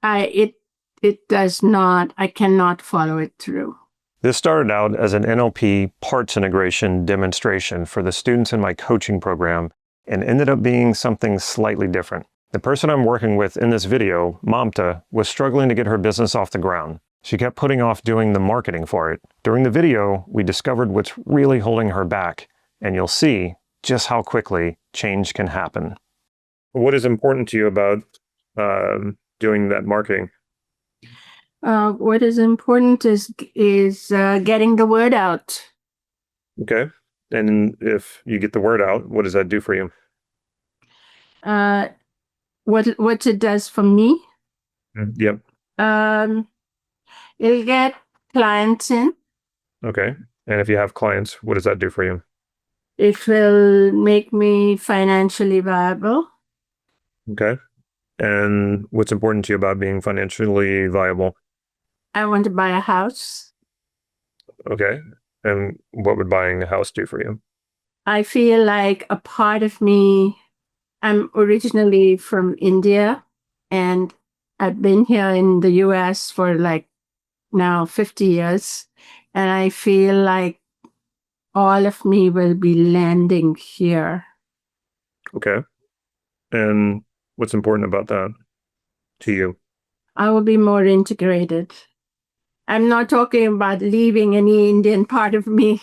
It does not. I cannot follow it through. This started out as an NLP parts integration demonstration for the students in my coaching program and ended up being something slightly different. The person I'm working with in this video, Mamta, was struggling to get her business off the ground. She kept putting off doing the marketing for it. During the video, we discovered what's really holding her back, and you'll see just how quickly change can happen. What is important to you about doing that marketing? What is important is getting the word out. Okay. And if you get the word out, what does that do for you? What it does for me? Yep. It'll get clients in. Okay. And if you have clients, what does that do for you? It will make me financially viable. Okay. And what's important to you about being financially viable? I want to buy a house. Okay. And what would buying a house do for you? I feel like a part of me, I'm originally from India, and I've been here in the US for like now 50 years. And I feel like all of me will be landing here. Okay. And what's important about that to you? I will be more integrated. I'm not talking about leaving any Indian part of me,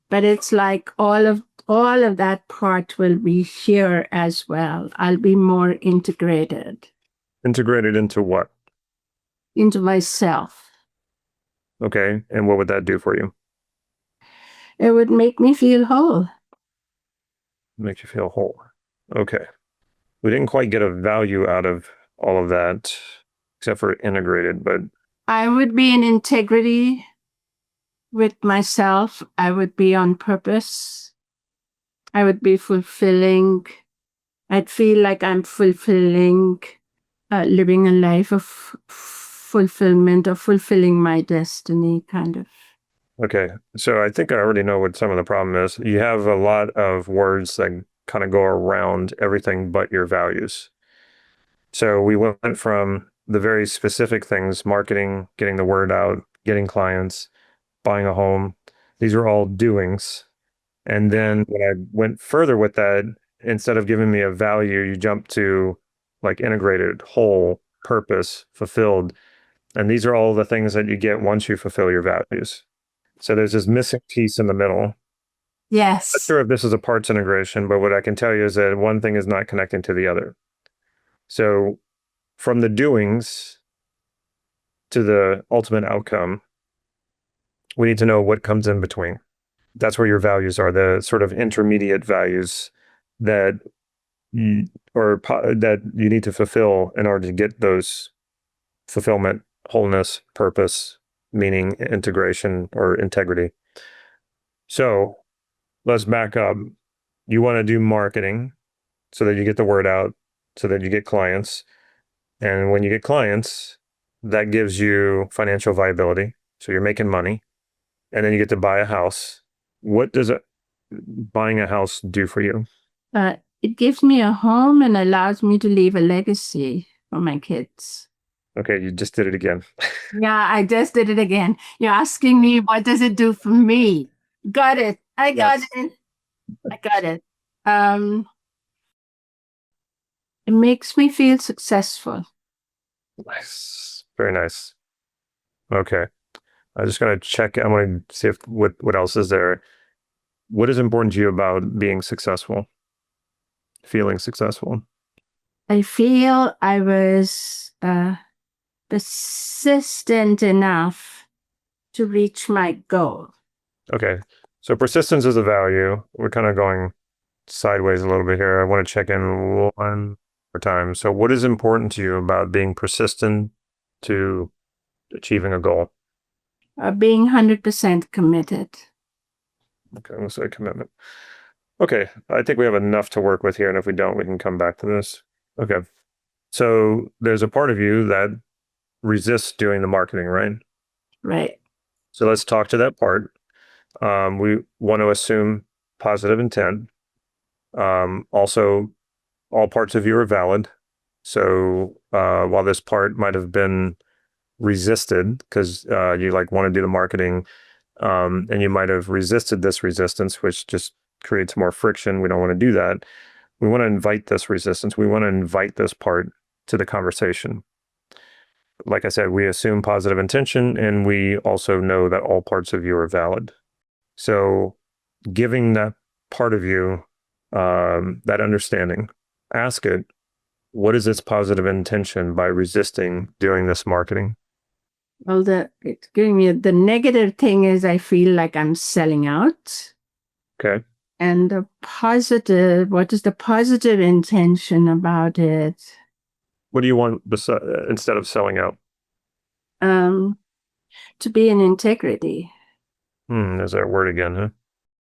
but it's like all of that part will be here as well. I'll be more integrated. Integrated into what? Into myself. Okay. And what would that do for you? It would make me feel whole. Makes you feel whole. Okay. We didn't quite get a value out of all of that, except for integrated, but I would be in integrity with myself. I would be on purpose. I would be fulfilling. I'd feel like I'm fulfilling, living a life of fulfillment or fulfilling my destiny, kind of. okay. So I think I already know what some of the problem is. You have a lot of words that kind of go around everything but your values. So we went from the very specific things, marketing, getting the word out, getting clients, buying a home. These are all doings. And then when I went further with that, instead of giving me a value, you jump to like integrated, whole, purpose, fulfilled. And these are all the things that you get once you fulfill your values. So there's this missing piece in the middle. Yes. Not sure if this is a parts integration, but what I can tell you is that one thing is not connecting to the other. So from the doings to the ultimate outcome, we need to know what comes in between. That's where your values are, the sort of intermediate values that that you need to fulfill in order to get those fulfillment, wholeness, purpose, meaning, integration, or integrity. So let's back up. You want to do marketing so that you get the word out, so that you get clients. And when you get clients, that gives you financial viability. So you're making money. And then you get to buy a house. What does buying a house do for you? It gives me a home and allows me to leave a legacy for my kids. Okay, you just did it again. Yeah, I just did it again. You're asking me, what does it do for me? Got it. I got it. I got it. It makes me feel successful. Nice. Very nice. Okay. I'm just going to check. I'm going to see if what else is there. What is important to you about being successful? Feeling successful? I feel I was persistent enough to reach my goal. Okay. So persistence is a value. We're kind of going sideways a little bit here. I want to check in one more time. So what is important to you about being persistent to achieving a goal? Being 100% committed. Okay, let's say commitment. Okay, I think we have enough to work with here, and if we don't, we can come back to this. Okay, so there's a part of you that resists doing the marketing, right? Right. So let's talk to that part. We want to assume positive intent. Also, all parts of you are valid. So while this part might have been resisted because you like want to do the marketing, and you might have resisted this resistance, which just creates more friction. We don't want to do that. We want to invite this resistance. We want to invite this part to the conversation. Like I said, we assume positive intention, and we also know that all parts of you are valid. So giving that part of you that understanding, ask it, what is its positive intention by resisting doing this marketing? Well, it's giving me the negative thing is I feel like I'm selling out. Okay. And the positive, what is the positive intention about it? What do you want instead of selling out? To be in integrity. There's that word again, huh?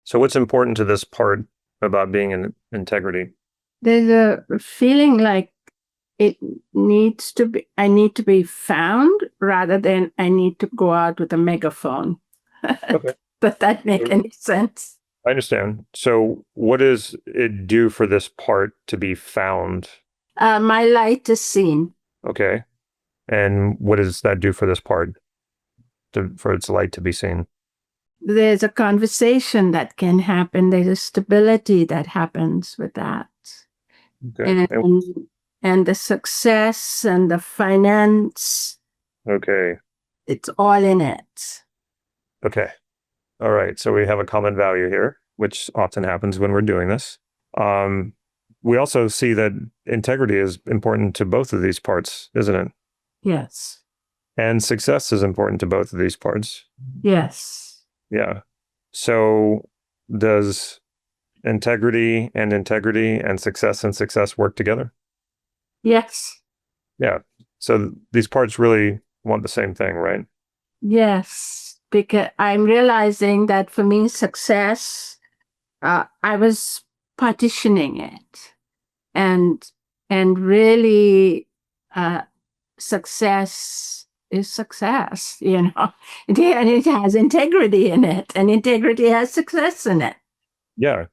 So what's important to this part about being in integrity? There's a feeling like I need to be found rather than I need to go out with a megaphone. Okay. Does that make any sense? I understand. So what does it do for this part to be found? My light is seen. Okay. And what does that do for this part? For its light to be seen? There's a conversation that can happen. There's a stability that happens with that. Okay. And the success and the finance. Okay. It's all in it. Okay. All right. So we have a common value here, which often happens when we're doing this. We also see that integrity is important to both of these parts, isn't it? Yes. And success is important to both of these parts. Yes. Yeah. So does integrity and success work together? Yes. Yeah. So these parts really want the same thing, right? Yes. Because I'm realizing that for me, success, I was partitioning it. And really, success is success, and it has integrity in it, and integrity has success in it. Yeah.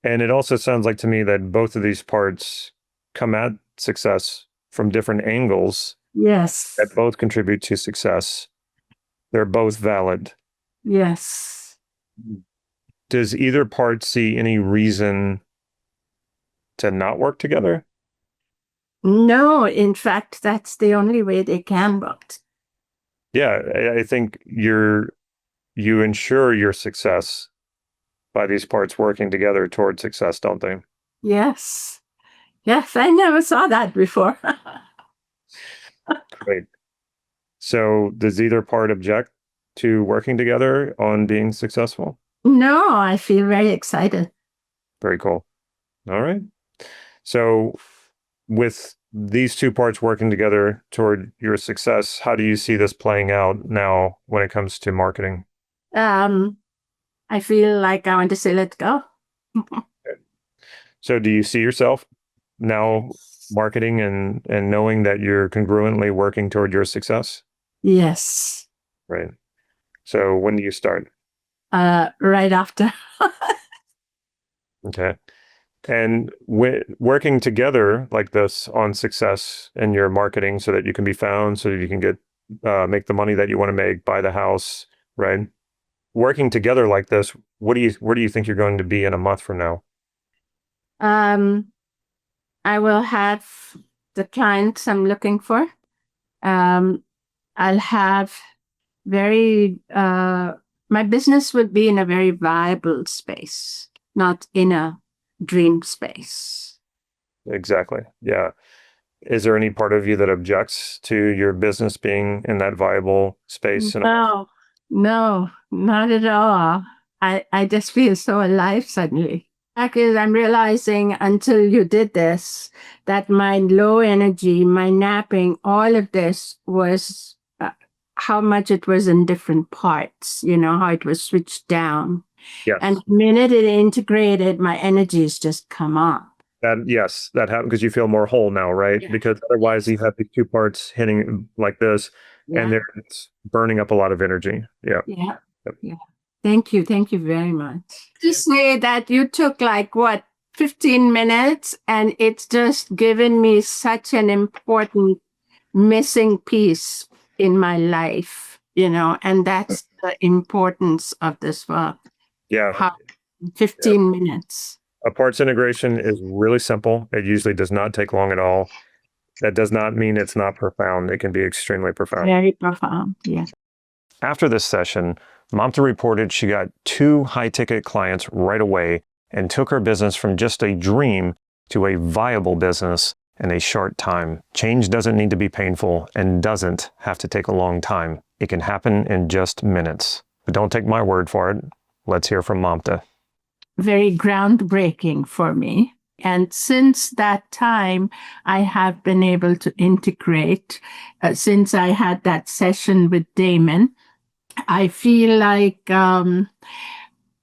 And it also sounds like to me that both of these parts come at success from different angles. Yes. That both contribute to success. They're both valid. Yes. Does either part see any reason to not work together? No, in fact, that's the only way they can work. Yeah, I think you ensure your success by these parts working together toward success, don't they? Yes. Yes, I never saw that before. Great. So does either part object to working together on being successful? No, I feel very excited. Very cool. All right. So with these two parts working together toward your success, how do you see this playing out now when it comes to marketing? I feel like I want to say, let's go. So do you see yourself now marketing and knowing that you're congruently working toward your success? Yes. Right. So when do you start? Right after. Okay. And working together like this on success in your marketing so that you can be found, so that you can get make the money that you want to make, buy the house, right? Working together like this, where do you think you're going to be in a month from now? I will have the clients I'm looking for. I'll have my business will be in a very viable space, not in a dream space. Exactly. Yeah. Is there any part of you that objects to your business being in that viable space? No, not at all. I just feel so alive suddenly. Because I'm realizing until you did this, that my low energy, my napping, all of this was how much it was in different parts, how it was switched down. Yes. And the minute it integrated, my energies just come on. Yes, that happened because you feel more whole now, right? Yeah. Because otherwise you have these two parts hitting like this, and it's burning up a lot of energy. Yeah. Yeah. Yeah. Thank you. Thank you very much. To say that you took 15 minutes, and it's just given me such an important missing piece in my life, and that's the importance of this work. Yeah. How 15 minutes. A parts integration is really simple. It usually does not take long at all. That does not mean it's not profound. It can be extremely profound. Very profound, yeah. After this session, Mamta reported she got 2 high-ticket clients right away and took her business from just a dream to a viable business in a short time. Change doesn't need to be painful and doesn't have to take a long time. It can happen in just minutes. But don't take my word for it. Let's hear from Mamta. Very groundbreaking for me. And since that time, I have been able to integrate. Since I had that session with Damon, I feel like, I'm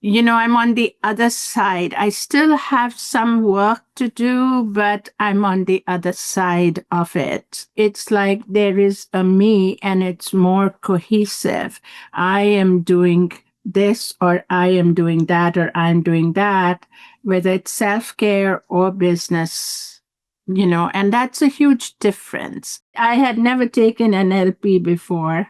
on the other side. I still have some work to do, but I'm on the other side of it. It's like there is a me and it's more cohesive. I am doing this or I am doing that or I'm doing that, whether it's self-care or business, and that's a huge difference. I had never taken an LP before.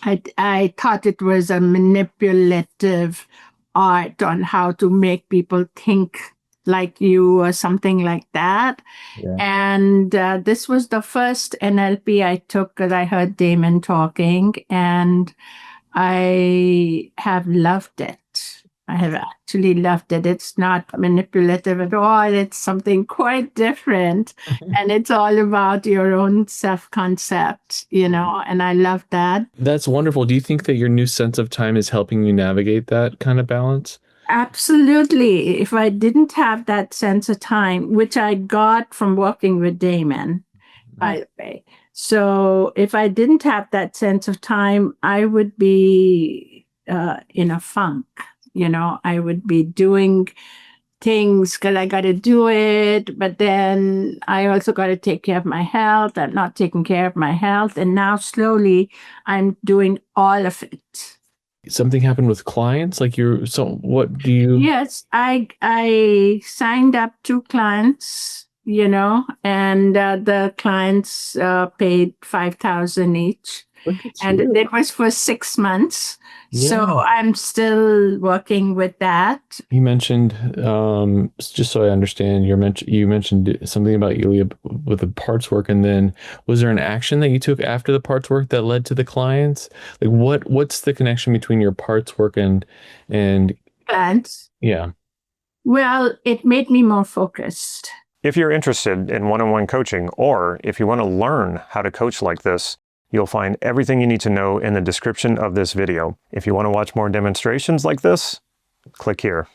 I thought it was a manipulative art on how to make people think like you or something like that. Yeah. And this was the first NLP I took because I heard Damon talking, and I have loved it. I have actually loved it. It's not manipulative at all. It's something quite different. And it's all about your own self-concept, and I love that. That's wonderful. Do you think that your new sense of time is helping you navigate that kind of balance? Absolutely. If I didn't have that sense of time, which I got from working with Damon, by the way. So if I didn't have that sense of time, I would be in a funk. I would be doing things because I got to do it, but then I also got to take care of my health. I'm not taking care of my health. And now slowly I'm doing all of it. Something happened with clients? So what do you... Yes, I signed up 2 clients, and the clients paid $5,000 each. And it was for 6 months. Yeah. So I'm still working with that. You mentioned, just so I understand, you mentioned something about Ilya with the parts work, and then was there an action that you took after the parts work that led to the clients? Like what's the connection between your parts work and clients? Yeah. Well, it made me more focused. If you're interested in one-on-one coaching, or if you want to learn how to coach like this, you'll find everything you need to know in the description of this video. If you want to watch more demonstrations like this, click here.